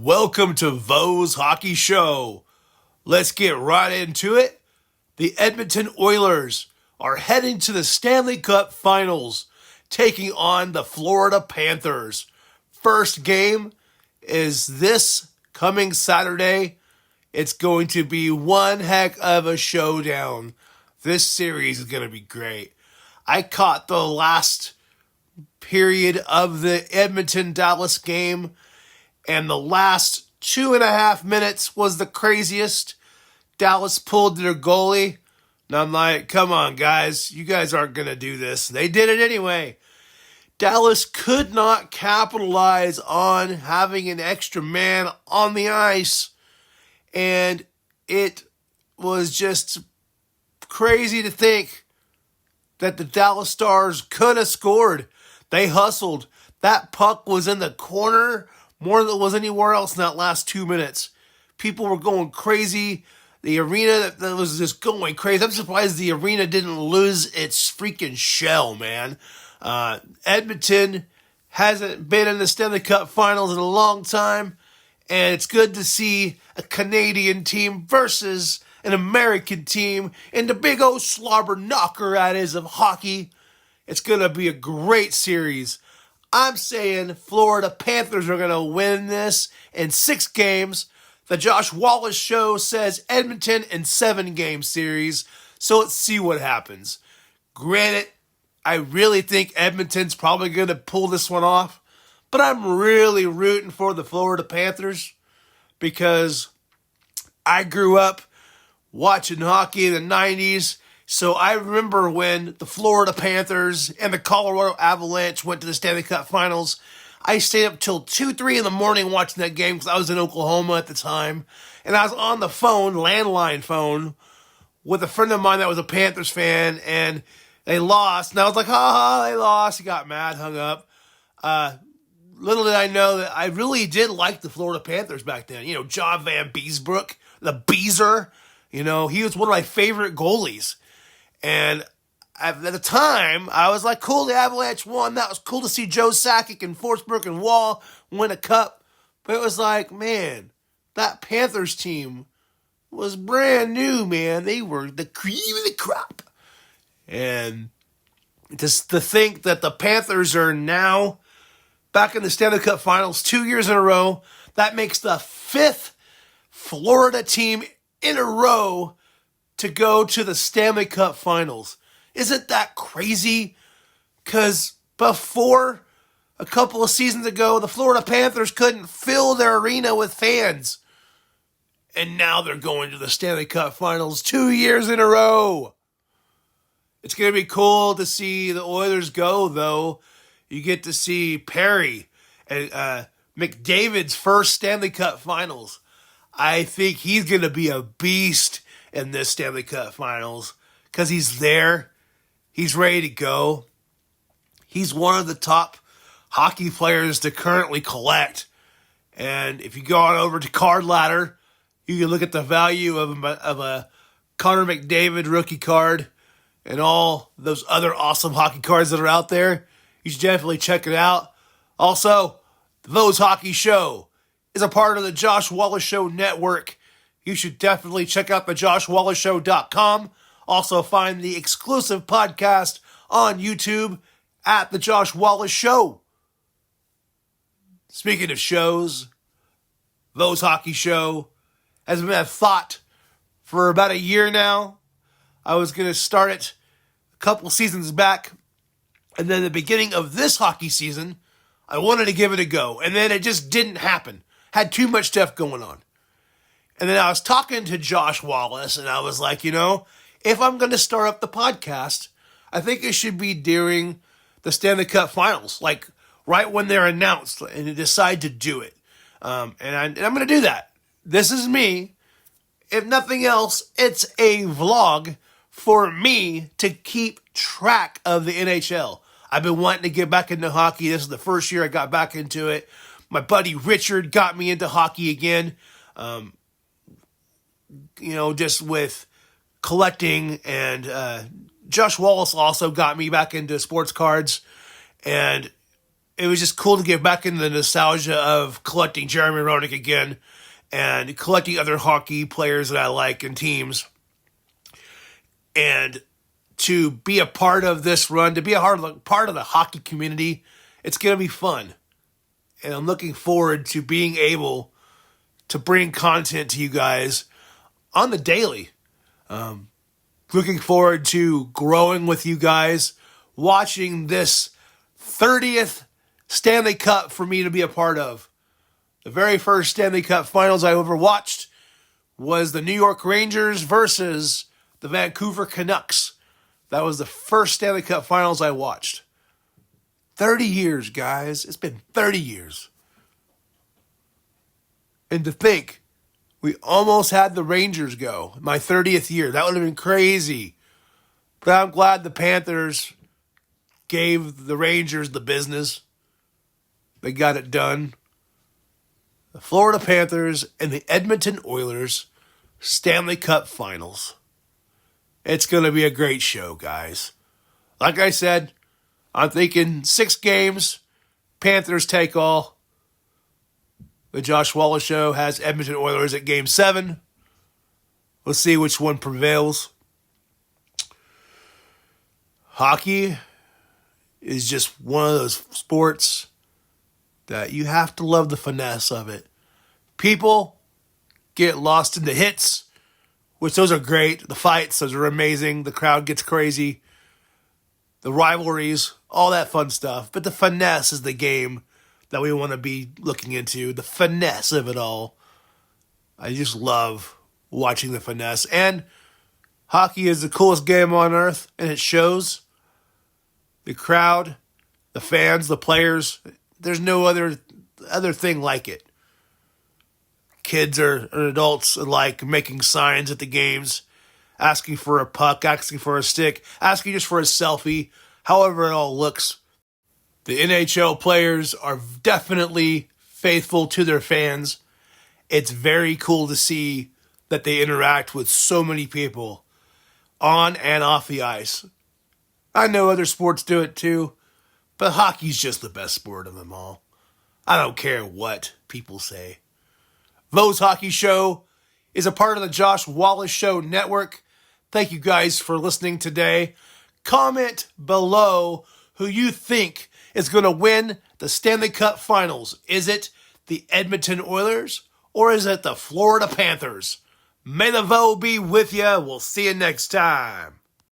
Welcome to Vo's Hockey Show. Let's get right into it. The Edmonton Oilers are heading to the Stanley Cup Finals, taking on the Florida Panthers. First game is this coming Saturday. It's going to be one heck of a showdown. This series is going to be great. I caught the last period of the Edmonton-Dallas game, and the last 2.5 minutes was the craziest. Dallas pulled their goalie, and I'm like, come on, guys. You guys aren't going to do this. They did it anyway. Dallas could not capitalize on having an extra man on the ice, and it was just crazy to think that the Dallas Stars could have scored. They hustled. That puck was in the corner more than it was anywhere else in that last 2 minutes. People were going crazy. The arena that was just going crazy. I'm surprised the arena didn't lose its freaking shell, man. Edmonton hasn't been in the Stanley Cup Finals in a long time, and it's good to see a Canadian team versus an American team in the big old slobber knocker that is of hockey. It's going to be a great series. I'm saying Florida Panthers are going to win this in 6 games. The Josh Wallace Show says Edmonton in 7-game series. So let's see what happens. Granted, I really think Edmonton's probably going to pull this one off. But I'm really rooting for the Florida Panthers because I grew up watching hockey in the 90s. So I remember when the Florida Panthers and the Colorado Avalanche went to the Stanley Cup Finals. I stayed up till 2, 3 in the morning watching that game because I was in Oklahoma at the time. And I was on the phone, landline phone, with a friend of mine that was a Panthers fan, and they lost. And I was like, they lost. He got mad, hung up. Little did I know that I really did like the Florida Panthers back then. You know, John Van Beesbrook, the Beezer. You know, he was one of my favorite goalies. And at the time, I was like, cool, the Avalanche won. That was cool to see Joe Sakic and Forsberg and Wall win a cup. But it was like, man, that Panthers team was brand new, man. They were the cream of the crop. And just to think that the Panthers are now back in the Stanley Cup Finals 2 years in a row, that makes the 5th Florida team in a row to go to the Stanley Cup Finals. Isn't that crazy? Because before, a couple of seasons ago, the Florida Panthers couldn't fill their arena with fans. And now they're going to the Stanley Cup Finals 2 years in a row. It's going to be cool to see the Oilers go, though. You get to see Perry and McDavid's first Stanley Cup Finals. I think he's going to be a beast in this Stanley Cup Finals because he's there. He's ready to go. He's one of the top hockey players to currently collect. And if you go on over to Card Ladder, you can look at the value of a Connor McDavid rookie card and all those other awesome hockey cards that are out there. You should definitely check it out. Also, the Vo's Hockey Show is a part of the Josh Wallace Show Network. You should definitely check out the joshwallaceshow.com. Also find the exclusive podcast on YouTube at the Josh Wallace Show. Speaking of shows, Vo's Hockey Show has been a thought for about a year now. I was going to start it a couple seasons back. And then the beginning of this hockey season, I wanted to give it a go. And then it just didn't happen. Had too much stuff going on. And then I was talking to Josh Wallace, and I was like, if I'm going to start up the podcast, I think it should be during the Stanley Cup Finals, like right when they're announced and you decide to do it. And I'm going to do that. This is me. If nothing else, it's a vlog for me to keep track of the NHL. I've been wanting to get back into hockey. This is the first year I got back into it. My buddy Richard got me into hockey again. Just with collecting, and Josh Wallace also got me back into sports cards, and it was just cool to get back into the nostalgia of collecting Jeremy Roenick again and collecting other hockey players that I like and teams. And to be a part of this run, to be a part of the hockey community, it's going to be fun. And I'm looking forward to being able to bring content to you guys on the daily. Looking forward to growing with you guys, watching this 30th Stanley Cup for me to be a part of. The very first Stanley Cup Finals I ever watched was the New York Rangers versus the Vancouver Canucks. That was the first Stanley Cup Finals I watched. 30 years, guys. It's been 30 years. And to think, we almost had the Rangers go. My 30th year. That would have been crazy. But I'm glad the Panthers gave the Rangers the business. They got it done. The Florida Panthers and the Edmonton Oilers Stanley Cup Finals. It's going to be a great show, guys. Like I said, I'm thinking 6 games, Panthers take all. The Josh Wallace Show has Edmonton Oilers at Game 7. We'll see which one prevails. Hockey is just one of those sports that you have to love the finesse of it. People get lost in the hits, which those are great. The fights, those are amazing. The crowd gets crazy. The rivalries, all that fun stuff. But the finesse is the game that we want to be looking into. The finesse of it all. I just love watching the finesse. And hockey is the coolest game on earth, and it shows. The crowd, the fans, the players, there's no other thing like it. Kids or adults alike making signs at the games, asking for a puck, asking for a stick, asking just for a selfie, however it all looks. The NHL players are definitely faithful to their fans. It's very cool to see that they interact with so many people on and off the ice. I know other sports do it too, but hockey's just the best sport of them all. I don't care what people say. Vo's Hockey Show is a part of the Josh Wallace Show Network. Thank you guys for listening today. Comment below who you think is going to win the Stanley Cup Finals. Is it the Edmonton Oilers or is it the Florida Panthers? May the Vo be with you. We'll see you next time.